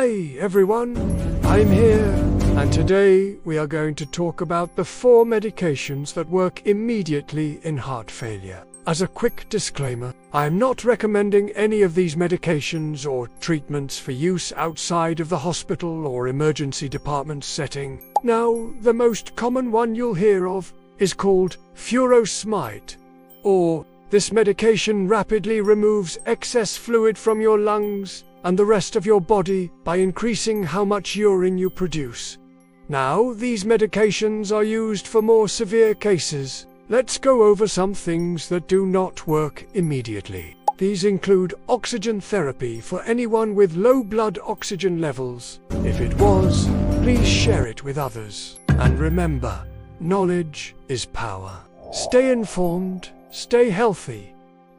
Hi everyone, I'm here, and today we are going to talk about the 4 medications that work immediately in heart failure. As a quick disclaimer, I am not recommending any of these medications or treatments for use outside of the hospital or emergency department setting. Now, the most common one you'll hear of is called furosemide, or this medication rapidly removes excess fluid from your lungs and the rest of your body by increasing how much urine you produce. Now, these medications are used for more severe cases. Let's go over some things that do not work immediately. These include oxygen therapy for anyone with low blood oxygen levels. If it was, please share it with others. And remember, knowledge is power. Stay informed, stay healthy,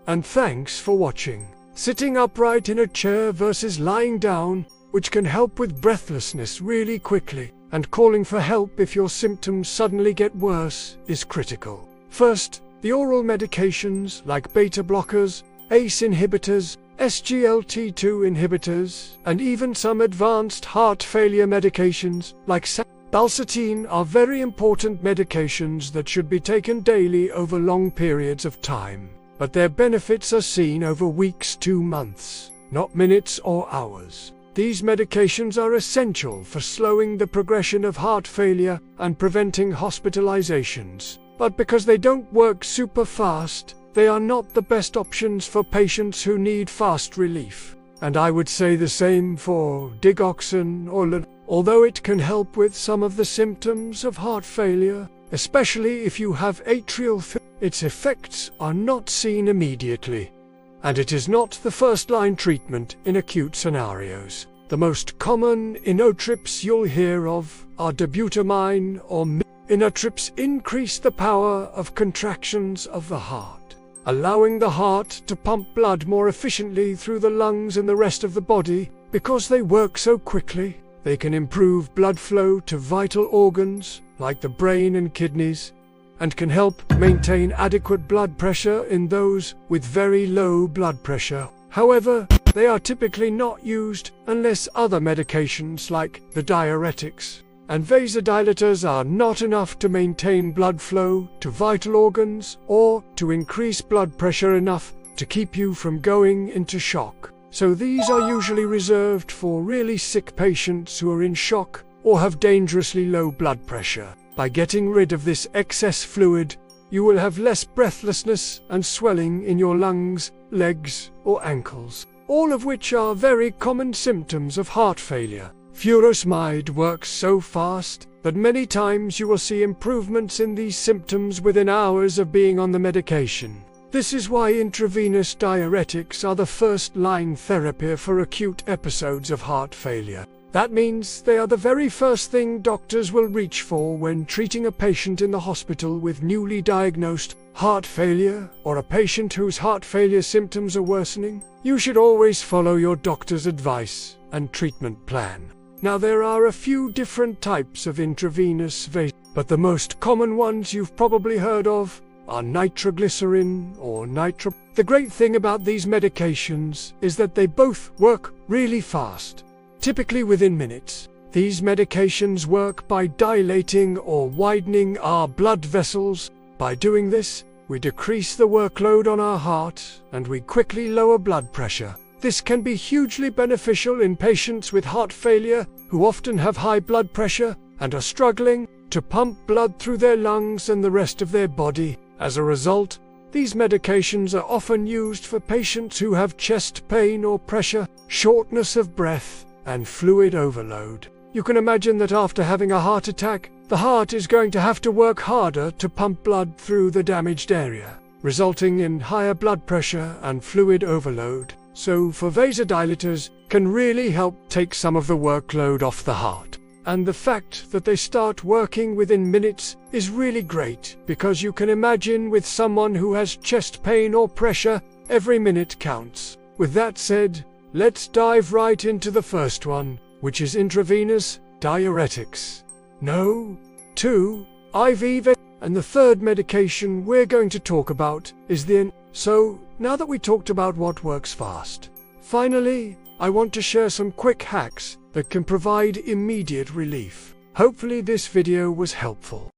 and thanks for watching. Sitting upright in a chair versus lying down, which can help with breathlessness really quickly, and calling for help if your symptoms suddenly get worse is critical. First, the oral medications like beta blockers, ACE inhibitors, SGLT2 inhibitors, and even some advanced heart failure medications like Balsatine are very important medications that should be taken daily over long periods of time. But their benefits are seen over weeks to months, not minutes or hours. These medications are essential for slowing the progression of heart failure and preventing hospitalizations. But because they don't work super fast, they are not the best options for patients who need fast relief. And I would say the same for digoxin or although it can help with some of the symptoms of heart failure, especially if you have atrial fibrillation. Its effects are not seen immediately, and it is not the first-line treatment in acute scenarios. The most common inotropics you'll hear of are dobutamine or inotropics increase the power of contractions of the heart, allowing the heart to pump blood more efficiently through the lungs and the rest of the body. Because they work so quickly, they can improve blood flow to vital organs like the brain and kidneys, and can help maintain adequate blood pressure in those with very low blood pressure. However, they are typically not used unless other medications like the diuretics and vasodilators are not enough to maintain blood flow to vital organs or to increase blood pressure enough to keep you from going into shock. So these are usually reserved for really sick patients who are in shock or have dangerously low blood pressure. By getting rid of this excess fluid, you will have less breathlessness and swelling in your lungs, legs, or ankles, all of which are very common symptoms of heart failure. Furosemide works so fast that many times you will see improvements in these symptoms within hours of being on the medication. This is why intravenous diuretics are the first-line therapy for acute episodes of heart failure. That means they are the very first thing doctors will reach for when treating a patient in the hospital with newly diagnosed heart failure or a patient whose heart failure symptoms are worsening. You should always follow your doctor's advice and treatment plan. Now, there are a few different types of intravenous but the most common ones you've probably heard of are nitroglycerin or nitro. The great thing about these medications is that they both work really fast, typically within minutes. These medications work by dilating or widening our blood vessels. By doing this, we decrease the workload on our heart and we quickly lower blood pressure. This can be hugely beneficial in patients with heart failure who often have high blood pressure and are struggling to pump blood through their lungs and the rest of their body. As a result, these medications are often used for patients who have chest pain or pressure, shortness of breath, and fluid overload. You can imagine that after having a heart attack, the heart is going to have to work harder to pump blood through the damaged area, resulting in higher blood pressure and fluid overload. So vasodilators can really help take some of the workload off the heart. And the fact that they start working within minutes is really great, because you can imagine with someone who has chest pain or pressure, every minute counts. With that said, let's dive right into the first one, which is intravenous diuretics. No, 2, IV. And the third medication we're going to talk about is the So, now that we talked about what works fast, finally, I want to share some quick hacks that can provide immediate relief. Hopefully this video was helpful.